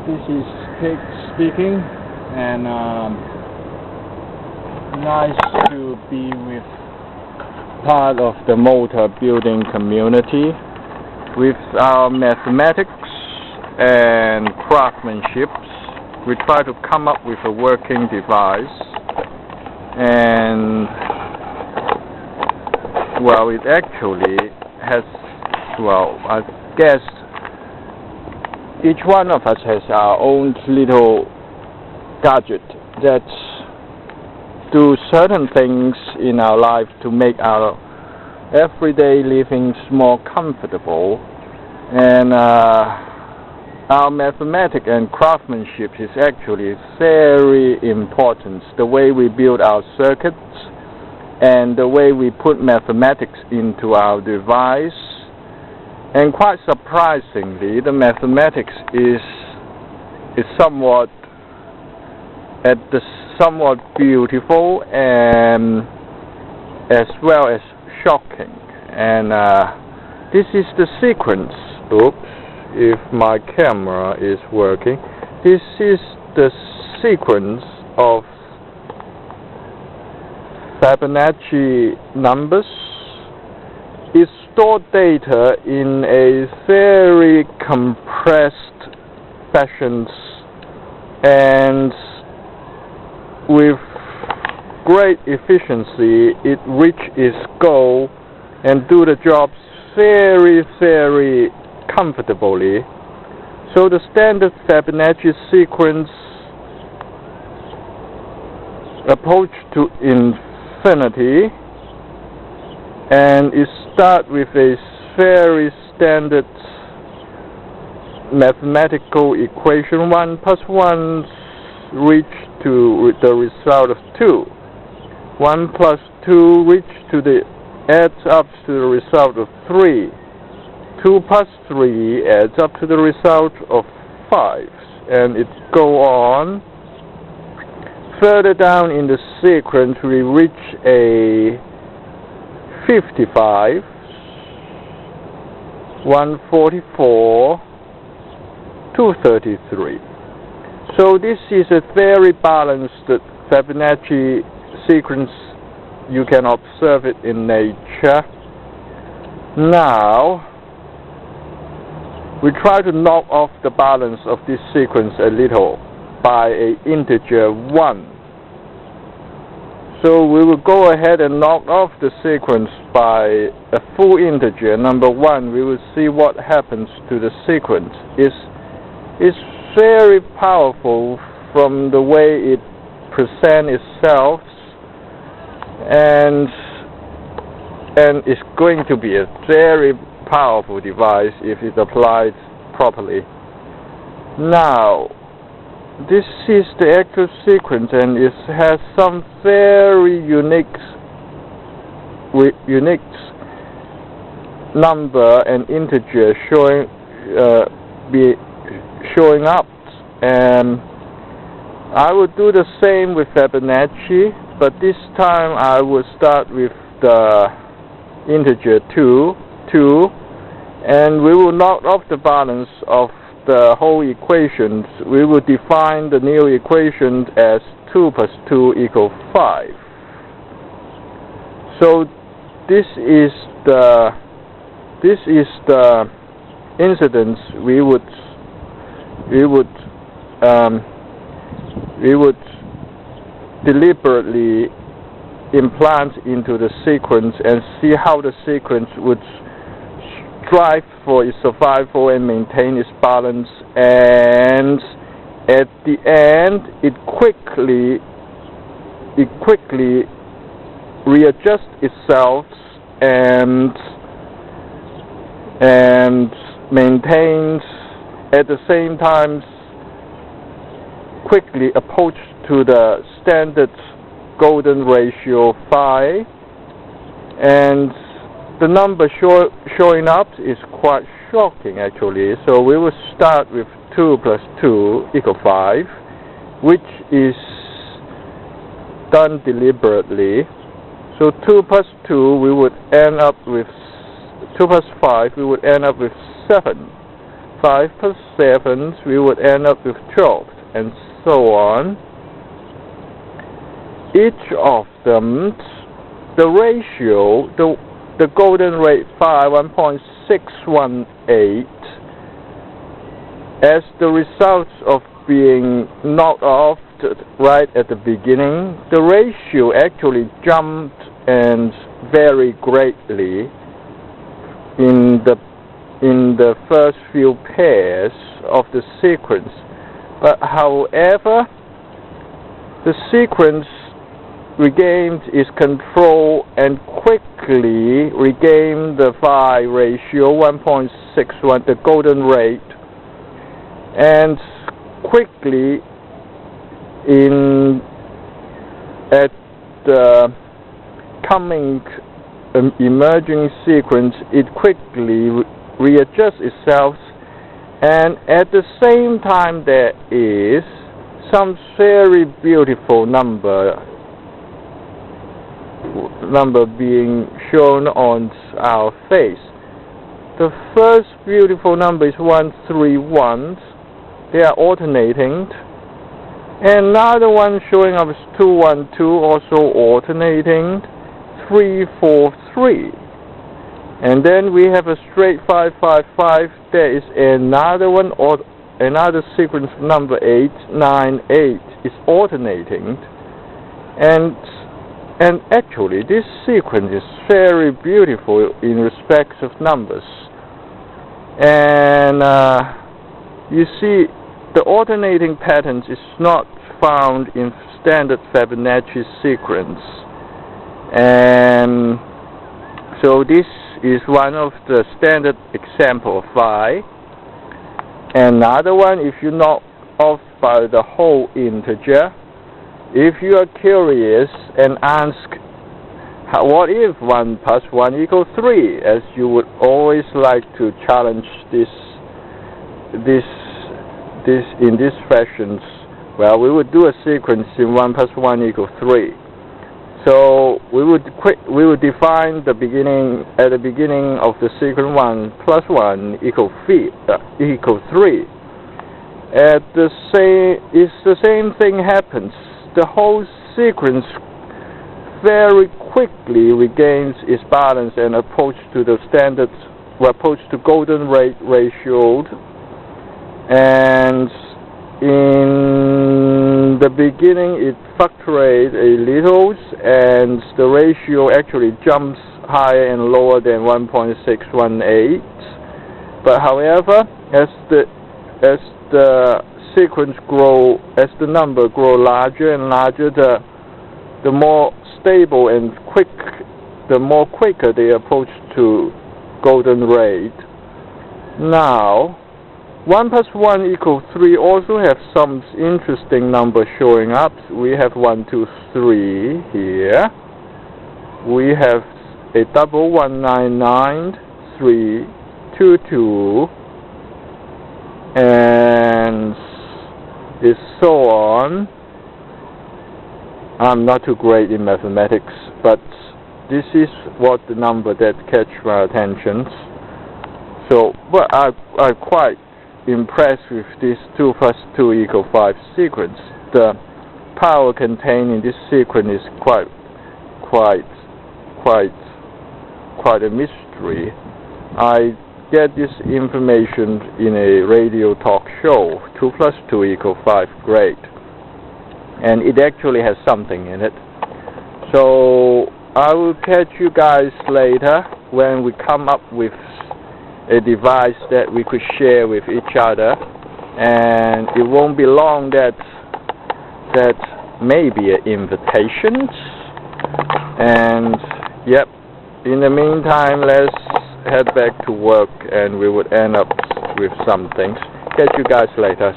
This is Pig speaking, and nice to be with part of the motor building community with our mathematics and craftsmanship. We try to come up with a working device, and well, it actually has, well, I guess each one of us has our own little gadget that do certain things in our life to make our everyday living more comfortable. And our mathematics and craftsmanship is actually very important. The way we build our circuits and the way we put mathematics into our device. And quite surprisingly, the mathematics is somewhat beautiful and as well as shocking. And this is the sequence. Oops, if my camera is working. This is the sequence of Fibonacci numbers. It stored data in a very compressed fashion, and with great efficiency it reached its goal and do the job very, very comfortably. So the standard Fibonacci sequence approach to infinity, and it starts with a very standard mathematical equation. 1 plus 1 reach to the result of 2. 1 plus 2 reach to the adds up to the result of 3. 2 plus 3 adds up to the result of 5, and it go on. Further down in the sequence, we reach a 55, 144, 233. So this is a very balanced Fibonacci sequence. You can observe it in nature. Now, we try to knock off the balance of this sequence a little by an integer 1. So we will go ahead and knock off the sequence by a full integer, number 1. We will see what happens to the sequence. It's very powerful from the way it presents itself, and it's going to be a very powerful device if it's applied properly. Now, this is the actual sequence, and it has some very unique number and integer showing up. And I will do the same with Fibonacci, but this time I will start with the integer 2, and we will knock off the balance of the whole equations. We will define the new equation as 2 plus 2 equals 5. So this is the incidence we would deliberately implant into the sequence and see how the sequence would strive for its survival and maintain its balance, and at the end it quickly readjusts itself and maintains at the same time quickly approach to the standard golden ratio 5, and the number showing up is quite shocking actually. So we will start with 2 plus 2 equals 5, which is done deliberately. So 2 plus 2 we would end up with 2 plus 5 we would end up with 7. 5 plus 7, we would end up with 12, and so on. Each of them, the ratio, the golden rate 1.618, as the result of being knocked off right at the beginning, the ratio actually jumped and varied greatly in the first few pairs of the sequence. But however, the sequence regained its control and quickly regained the phi ratio 1.61, the golden rate, and quickly at the coming emerging sequence, it quickly readjusts itself, and at the same time there is some very beautiful number being shown on our face. The first beautiful number is 131. They are alternating. Another one showing up is 212, also alternating. 343. And then we have a straight 555. There is another one, or another sequence number 898 is alternating. And actually, this sequence is very beautiful in respect of numbers. And you see, the alternating patterns is not found in standard Fibonacci sequence. And so this is one of the standard example of phi. Another one, if you knock off by the whole integer, if you are curious and ask, what if 1 plus 1 equals 3, as you would always like to challenge this in this fashion, well, we would do a sequence in 1 plus 1 equals 3. So we would define the beginning at the beginning of the sequence 1 plus 1 equals 3. The same thing happens. The whole sequence very quickly regains its balance and approach to the standard, approach to golden rate ratio. And in the beginning, it fluctuates a little, and the ratio actually jumps higher and lower than 1.618. But however, as the sequence grow, as the number grow larger and larger, the more stable and the more quicker they approach to golden rate. Now, 1 plus 1 equals 3 also have some interesting numbers showing up. We have 1, 2, 3 here. We have a double 199, 3, 2, 2, and is so on. I'm not too great in mathematics, but this is what the number that catch my attention. So, but I'm quite impressed with this 2 plus 2 equals 5 sequence. The power contained in this sequence is quite a mystery. I get this information in a radio talk show. 2 plus 2 equals 5, great. And it actually has something in it. So I will catch you guys later when we come up with a device that we could share with each other, and it won't be long that may be an invitation. And yep, in the meantime, let's head back to work, and we would end up with some things. Catch you guys later.